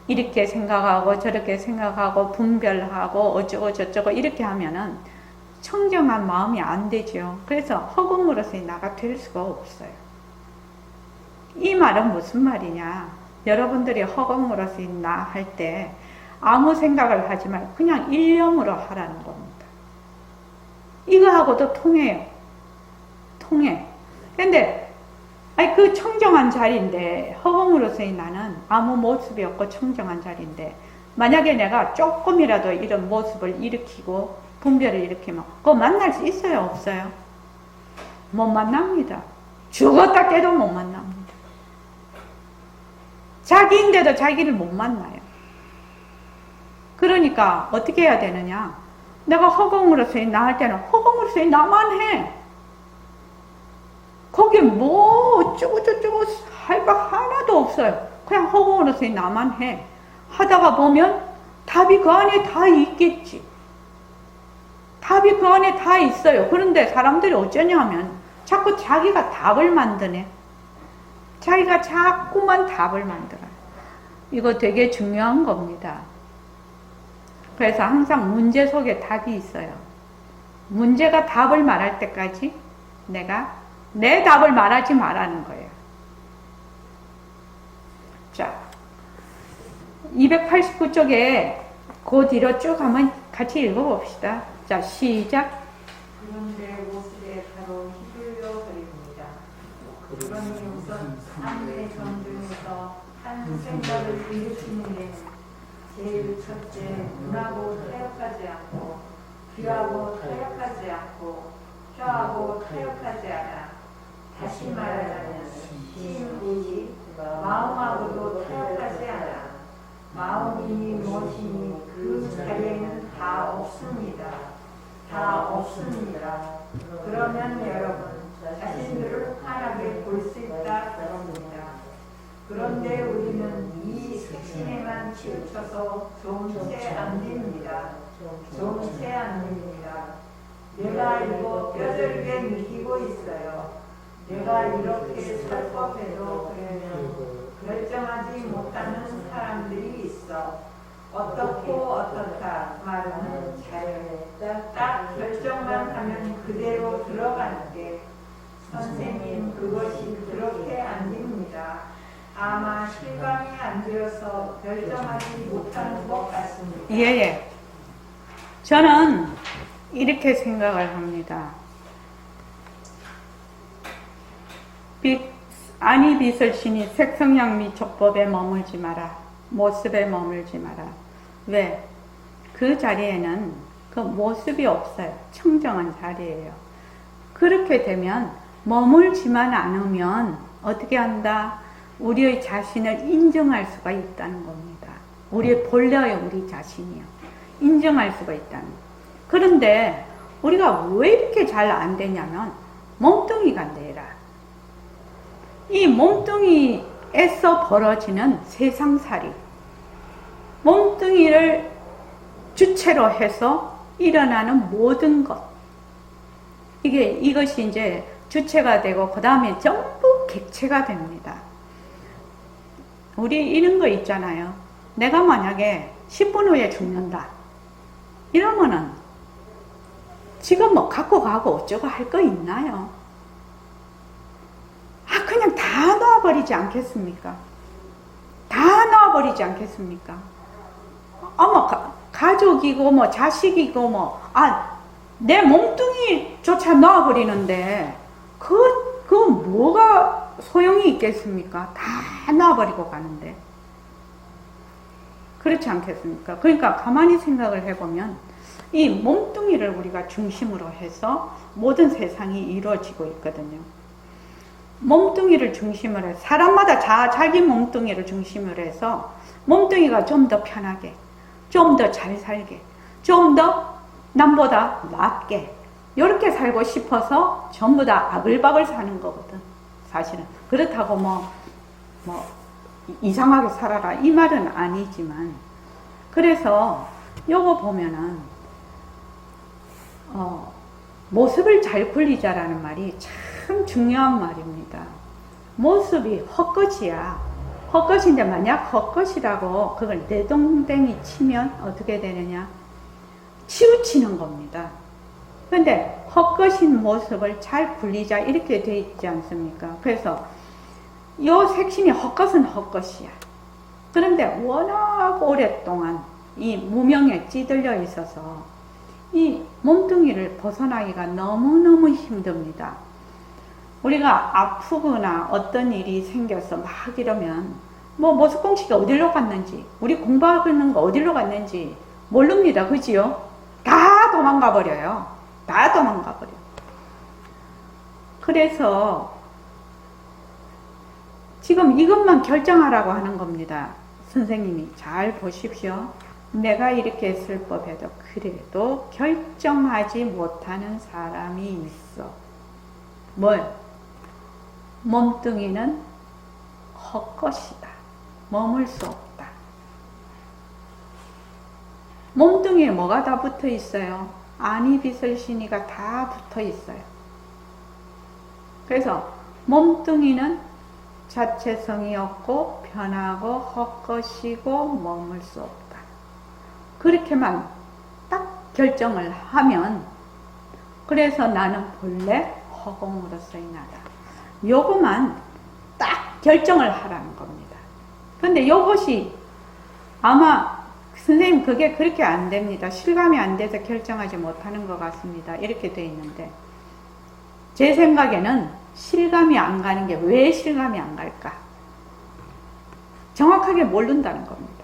이렇게 생각하고 저렇게 생각하고 분별하고 어쩌고 저쩌고 이렇게 하면은 청정한 마음이 안 되죠. 그래서 허공으로서의 나가 될 수가 없어요. 이 말은 무슨 말이냐? 여러분들이 허공으로서의 나 할 때 아무 생각을 하지 말고 그냥 일념으로 하라는 겁니다. 이거하고도 통해요. 통해. 근데 그 청정한 자리인데 허공으로서의 나는 아무 모습이 없고 청정한 자리인데 만약에 내가 조금이라도 이런 모습을 일으키고 분별을 일으키면 그거 만날 수 있어요? 없어요? 못 만납니다. 죽었다 깨도 못 만납니다. 자기인데도 자기를 못 만나요. 그러니까 어떻게 해야 되느냐? 내가 허공으로서의 나 할 때는 허공으로서의 나만 해. 거기 뭐 어쩌고 저쩌고 할 거 하나도 없어요. 그냥 허공으로서의 나만 해. 하다가 보면 답이 그 안에 다 있겠지. 답이 그 안에 다 있어요. 그런데 사람들이 어쩌냐 하면 자꾸 자기가 답을 만드네. 자기가 자꾸만 답을 만들어요. 이거 되게 중요한 겁니다. 그래서 항상 문제 속에 답이 있어요. 문제가 답을 말할 때까지 내가 내 답을 말하지 말라는 거예요. 자, 289쪽에 그 뒤로 쭉 한번 같이 읽어봅시다. 자, 시작. 그런데 모습에 바로 휘둘려 버립니다. 그러니 우선 삶의 전중에서 한 생각을 일으키는 데는 제일 첫째, 눈하고 타협하지 않고 귀하고 타협하지 않고 혀하고 타협하지 않아. 다시 말하자면 심의, 마음하고도 타협하지 않아. 마음이 무엇이니 그 자리에는 다 없습니다. 다 없습니다. 그러면 여러분 자신들을 환하게 볼 수 있다 그럽니다. 그런데 우리는 이 색신에만 치우쳐서 좀 채 안 됩니다. 좀 채 안 됩니다. 내가 이거 뼈저리게 느끼고 있어요. 내가 이렇게 살 법해도 그러면 결정하지 못하는 사람들이 있어. 어떻고 어떻다 말하는 자연에 딱 결정만 하면 그대로 들어가는데 선생님 그것이 그렇게 안 됩니다. 아마 실감이 안 되어서 결정하지 못하는 것 같습니다. 예. 저는 이렇게 생각을 합니다. 아니 빛을 신이 색성향미 촉법에 머물지 마라. 모습에 머물지 마라. 왜? 그 자리에는 그 모습이 없어요. 청정한 자리예요. 그렇게 되면 머물지만 않으면 어떻게 한다? 우리의 자신을 인정할 수가 있다는 겁니다. 우리의 본래의 우리 자신이요. 인정할 수가 있다는 거예요. 그런데 우리가 왜 이렇게 잘 안 되냐면 몸뚱이가 내라. 이 몸뚱이에서 벌어지는 세상살이, 몸뚱이를 주체로 해서 일어나는 모든 것, 이것이 이제 주체가 되고 그 다음에 전부 객체가 됩니다. 우리 이런 거 있잖아요. 내가 만약에 10분 후에 죽는다 이러면은 지금 뭐 갖고 가고 어쩌고 할 거 있나요? 그냥 다 놔버리지 않겠습니까? 다 놔버리지 않겠습니까? 가족이고 뭐 자식이고 내 몸뚱이조차 놔버리는데 그 뭐가 소용이 있겠습니까? 다 놔버리고 가는데. 그렇지 않겠습니까? 그러니까 가만히 생각을 해보면 이 몸뚱이를 우리가 중심으로 해서 모든 세상이 이루어지고 있거든요. 몸뚱이를 중심으로 해서 사람마다 자기 몸뚱이를 중심으로 해서 몸뚱이가 좀 더 편하게, 좀 더 잘 살게, 좀 더 남보다 낫게 이렇게 살고 싶어서 전부 다 아글바글 사는 거거든. 사실은 그렇다고 뭐 이상하게 살아라 이 말은 아니지만, 그래서 요거 보면은 모습을 잘 굴리자라는 말이 참 중요한 말입니다. 모습이 헛것이야. 헛것인데 만약 헛것이라고 그걸 내동댕이 치면 어떻게 되느냐? 치우치는 겁니다. 근데 헛것인 모습을 잘 굴리자 이렇게 돼 있지 않습니까? 그래서 요 색신이 헛것은 헛것이야. 그런데 워낙 오랫동안 이 무명에 찌들려 있어서 이 몸뚱이를 벗어나기가 너무너무 힘듭니다. 우리가 아프거나 어떤 일이 생겨서 막 이러면 뭐 모습공식이 어디로 갔는지, 우리 공부하는 거 어디로 갔는지 모릅니다. 그지요? 다 도망가 버려요. 다 도망가 버려. 그래서 지금 이것만 결정하라고 하는 겁니다. 선생님이 잘 보십시오. 내가 이렇게 했을 법해도 그래도 결정하지 못하는 사람이 있어. 뭘? 몸뚱이는 헛것이다. 머물 수 없다. 몸뚱이에 뭐가 다 붙어 있어요? 아니 빚을 시니가 다 붙어 있어요. 그래서 몸뚱이는 자체성이 없고 변하고 헛것이고 머물 수 없다. 그렇게만 딱 결정을 하면, 그래서 나는 본래 허공으로서의 나다. 요것만 딱 결정을 하라는 겁니다. 근데 요것이 아마 선생님 그게 그렇게 안 됩니다. 실감이 안 돼서 결정하지 못하는 것 같습니다. 이렇게 돼 있는데, 제 생각에는 실감이 안 가는 게 왜 실감이 안 갈까? 정확하게 모른다는 겁니다.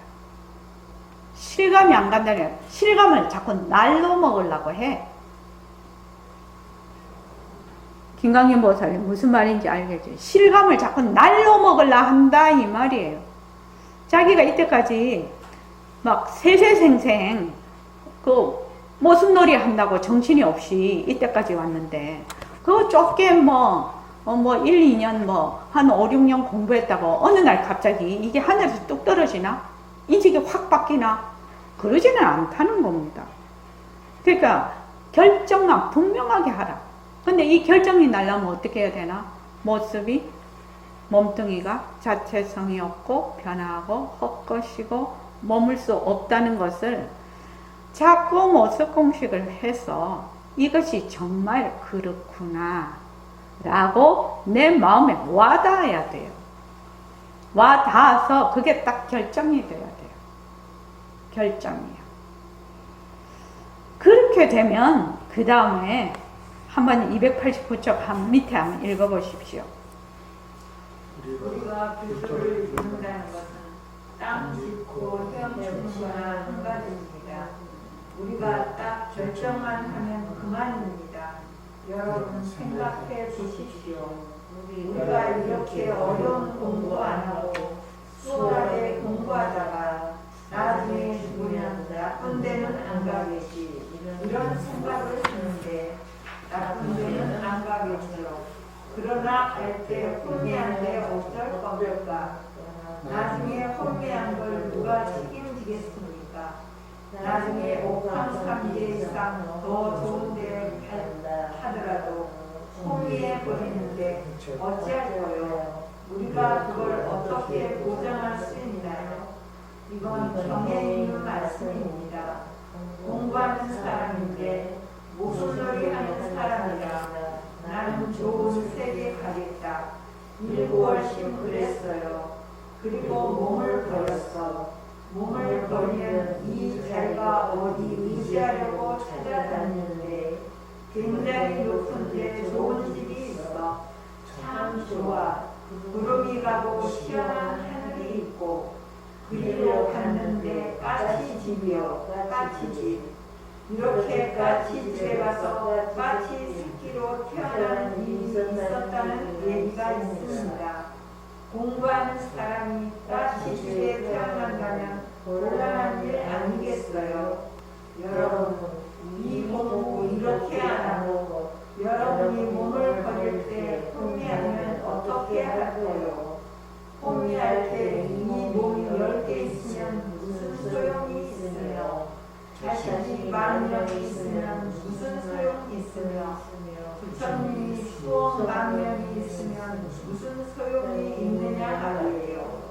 실감이 안 간다면 실감을 자꾸 날로 먹으려고 해. 김강림 보살님 무슨 말인지 알겠죠? 실감을 자꾸 날로 먹으려 한다 이 말이에요. 자기가 이때까지 막 세세생생 그 모습놀이 한다고 정신이 없이 이때까지 왔는데, 그거 좁게 뭐 1, 2년 한 5, 6년 공부했다고 어느 날 갑자기 이게 하늘에서 뚝 떨어지나? 인식이 확 바뀌나? 그러지는 않다는 겁니다. 그러니까 결정만 분명하게 하라. 근데 이 결정이 나려면 어떻게 해야 되나? 모습이, 몸뚱이가 자체성이 없고 변하고 헛것이고 머물 수 없다는 것을 자꾸 모습 공식을 해서 이것이 정말 그렇구나 라고 내 마음에 와닿아야 돼요. 와닿아서 그게 딱 결정이 돼야 돼요. 결정이에요. 그렇게 되면 그 다음에 한번 289쪽 한 밑에 한번 읽어보십시오. 우리가 불소를 이룬다는 것은 땅 짚고 헤엄치는 거나 한 가지입니다. 우리가 딱 결정만 하면 그만입니다. 여러분 생각해 보십시오. 우리가 이렇게 어려운 공부 안 하고 수월하게 공부하다가 나중에 죽으면 나쁜 데는 안 가겠지, 이런 생각을 하는데 나쁜 데는 안 가겠죠. 그러나 갈 때 혼미한데 어쩔 겁니까? 나중에 혼미한 걸 누가 책임지겠습니까? 나중에 옥황삼재 이상 더 좋은 데 하더라도 혼미해 버리는데 어찌할 거요? 우리가 그걸 어떻게 보장할 수 있나요? 이건 경에 있는 말씀입니다. 공부하는 사람인데 모순놀이 하는 사람이라 나는 좋은 세계 가겠다. 7월씩 그랬어요. 그리고 몸을 버렸어. 몸을 버리면 이 자리가 어디 의지하려고 찾아다니는데 굉장히 높은데 좋은 집이 있어. 참 좋아. 구름이 가고 시원한 하늘이 있고, 그리로 갔는데 까치집이요. 까치집. 이렇게 까치 집에 가서 까치 새끼로 태어난 일이 있었다는 얘기가 있습니다. 공부하는 사람이 까치 집에 태어난다면 곤란한 일 아니겠어요? 여러분, 이 공부 이렇게 안 하고 여러분이 몸을 버릴 때 혼미하면 어떻게 할까요? 혼미할 때 이미 몸이 10개 있으면 무슨 소용이 있으며 자신이 10,000명이 있으면 무슨 소용이 있으며 부처님이 수억 만명이 있으면 무슨 소용이 있느냐 말이에요.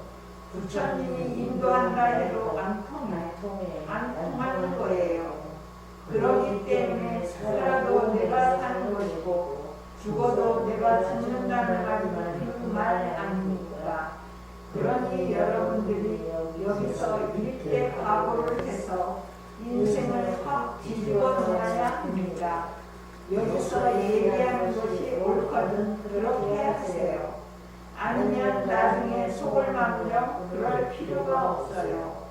부처님이 인도한다 해도 안 통하는 거예요. 그러기 때문에 살아도 내가 사는 것이고 죽어도 내가 죽는다는 말이 그 말 아닙니까? 그러니 여러분들이 여기서 일대 각오를 해서 인생을 확 뒤집어 놓아야 합니다. 여기서 얘기하는 것이 옳거든 그렇게 하세요. 아니면 나중에 속을 망정 그럴 필요가 없어요.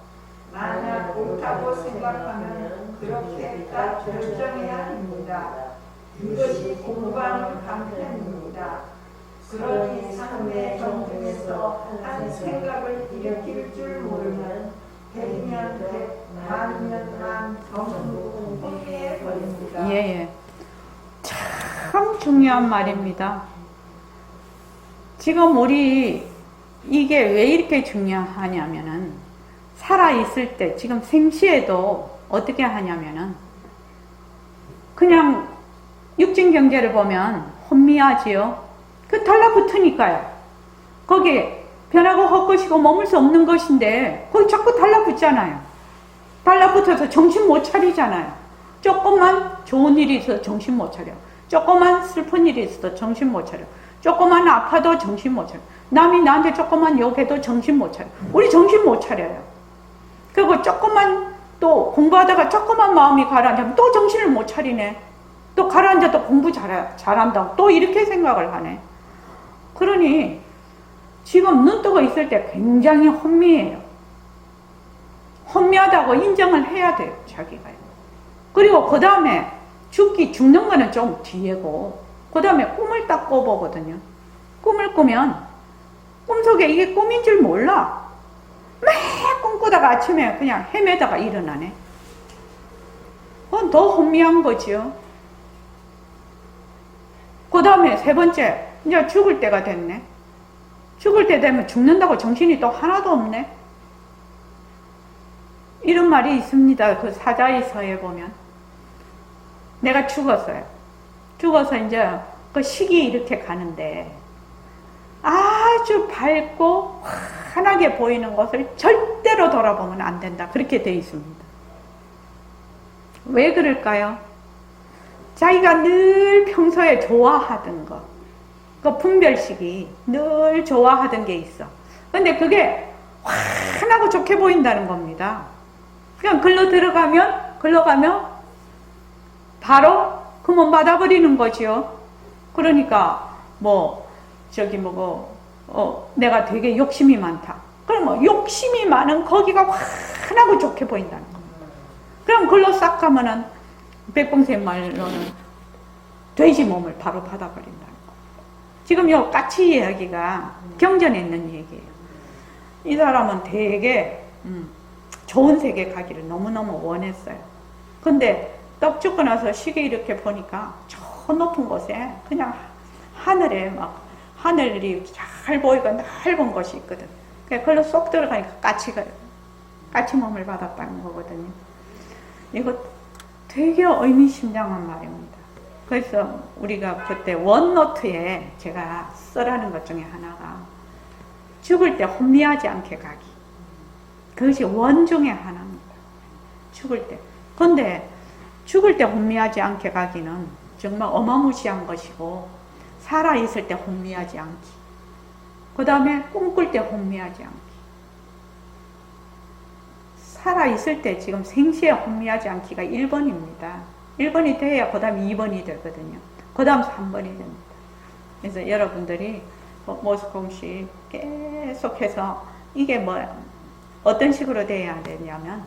만약 옳다고 생각하면 그렇게 딱 결정해야 합니다. 이것이 공부하는 방편입니다. 그러니 상대 정중에서 한 생각을 일으킬 줄 모르면 100년 100, 만년 만 전부 혼미해 버립니다. 예. 참 중요한 말입니다. 지금 우리 이게 왜 이렇게 중요하냐면은 살아있을 때 지금 생시에도 어떻게 하냐면은 그냥 육진 경제를 보면 혼미하지요. 그 달라붙으니까요. 거기 변하고 헛것이고 머물 수 없는 것인데 거기 자꾸 달라붙잖아요. 달라붙어서 정신 못 차리잖아요. 조금만 좋은 일이 있어도 정신 못 차려. 조금만 슬픈 일이 있어도 정신 못 차려. 조금만 아파도 정신 못 차려. 남이 나한테 조금만 욕해도 정신 못 차려. 우리 정신 못 차려요. 그리고 조금만 또 공부하다가 조금만 마음이 가라앉으면 또 정신을 못 차리네. 또 가라앉아도 공부 잘한다고 또 이렇게 생각을 하네. 그러니 지금 눈 뜨고 있을 때 굉장히 혼미해요. 혼미하다고 인정을 해야 돼요, 자기가요. 그리고 그 다음에 죽는 거는 좀 뒤에고, 그 다음에 꿈을 딱 꿔보거든요. 꿈을 꾸면 꿈속에 이게 꿈인 줄 몰라. 매 꿈꾸다가 아침에 그냥 헤매다가 일어나네. 그건 더 혼미한 거지요. 그 다음에 세 번째, 이제 죽을 때가 됐네. 죽을 때 되면 죽는다고 정신이 또 하나도 없네. 이런 말이 있습니다. 그 사자의서에 보면. 내가 죽었어요. 죽어서 이제 그 식이 이렇게 가는데 아주 밝고 환하게 보이는 것을 절대로 돌아보면 안 된다. 그렇게 되어 있습니다. 왜 그럴까요? 자기가 늘 평소에 좋아하던 것, 그 분별식이 늘 좋아하던 게 있어. 근데 그게 환하고 좋게 보인다는 겁니다. 그냥 글로 가면 바로 그만 받아버리는 거지요. 그러니까 내가 되게 욕심이 많다. 그럼 욕심이 많은 거기가 환하고 좋게 보인다는 거. 그럼 글로 싹 가면은 백봉생 말로는 돼지 몸을 바로 받아버린다는 거. 지금 요 까치 이야기가 경전에 있는 얘기예요. 이 사람은 되게 좋은 세계 가기를 너무너무 원했어요. 근데 떡 죽고 나서 시계 이렇게 보니까 저 높은 곳에 그냥 하늘이 잘 보이고 넓은 곳이 있거든. 그래서 글로 쏙 들어가니까 까치 몸을 받았다는 거거든요. 이거 되게 의미심장한 말입니다. 그래서 우리가 그때 원노트에 제가 써라는 것 중에 하나가 죽을 때 혼미하지 않게 가기. 그것이 원 중에 하나입니다. 죽을 때. 근데 죽을 때 혼미하지 않게 가기는 정말 어마무시한 것이고, 살아있을 때 혼미하지 않기. 그 다음에 꿈꿀 때 혼미하지 않기. 살아있을 때 지금 생시에 혼미하지 않기가 1번입니다. 1번이 돼야 그 다음 2번이 되거든요. 그 다음 3번이 됩니다. 그래서 여러분들이 모스콩씩 계속해서 이게 어떤 식으로 돼야 되냐면,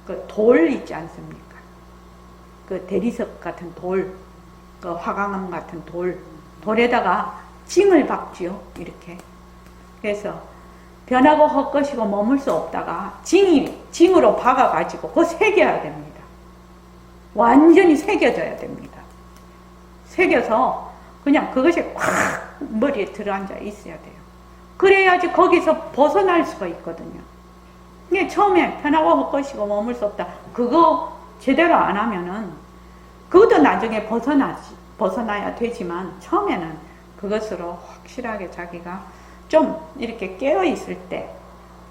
그 돌 있지 않습니까? 그 대리석 같은 돌, 그 화강암 같은 돌에다가 징을 박지요. 이렇게. 그래서 변하고 헛것이고 머물 수 없다가 징으로 박아가지고 그거 새겨야 됩니다. 완전히 새겨져야 됩니다. 새겨서 그냥 그것이 확 머리에 들어앉아 있어야 돼요. 그래야지 거기서 벗어날 수가 있거든요. 이게 처음에 편하고 헛것이고 머물 수 없다. 그거 제대로 안 하면은 그것도 나중에 벗어나야 되지만 처음에는 그것으로 확실하게 자기가 좀 이렇게 깨어있을 때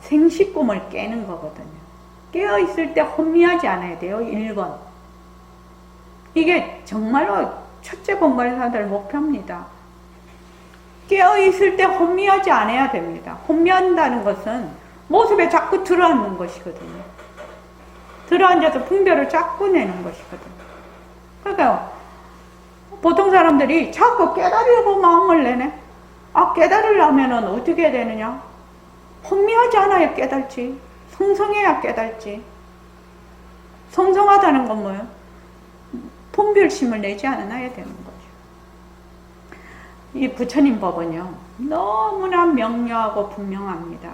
생식꿈을 깨는 거거든요. 깨어있을 때 혼미하지 않아야 돼요. 1번. 이게 정말로 첫째 공간사들 목표입니다. 깨어있을 때 혼미하지 않아야 됩니다. 혼미한다는 것은 모습에 자꾸 들어앉는 것이거든요. 들어앉아서 분별을 자꾸 내는 것이거든요. 그러니까 보통 사람들이 자꾸 깨달으려고 마음을 내네. 깨달으려면 어떻게 해야 되느냐? 혼미하지 않아야 깨달지. 성성해야 깨달지. 성성하다는 건 뭐예요? 분별심을 내지 않아야 되는 거죠. 이 부처님 법은요, 너무나 명료하고 분명합니다.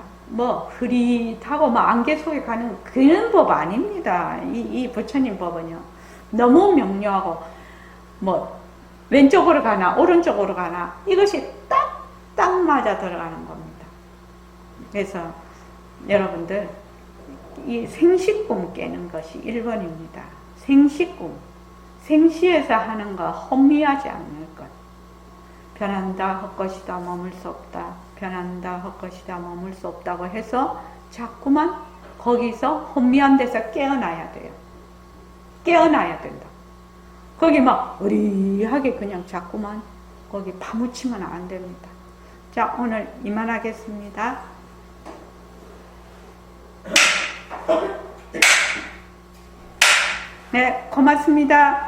흐릿하고 안개 속에 가는 그런 법 아닙니다. 이 부처님 법은요, 너무 명료하고, 왼쪽으로 가나, 오른쪽으로 가나, 이것이 딱 맞아 들어가는 겁니다. 그래서 여러분들, 이 생식꿈 깨는 것이 1번입니다. 생식꿈. 생시에서 하는 거 혼미하지 않는 것. 변한다, 헛것이다, 머물 수 없다. 변한다, 헛것이다, 머물 수 없다고 해서 자꾸만 거기서 혼미한 데서 깨어나야 돼요. 깨어나야 된다. 거기 의리하게 그냥 자꾸만 거기 파묻히면 안 됩니다. 자, 오늘 이만하겠습니다. 네, 고맙습니다.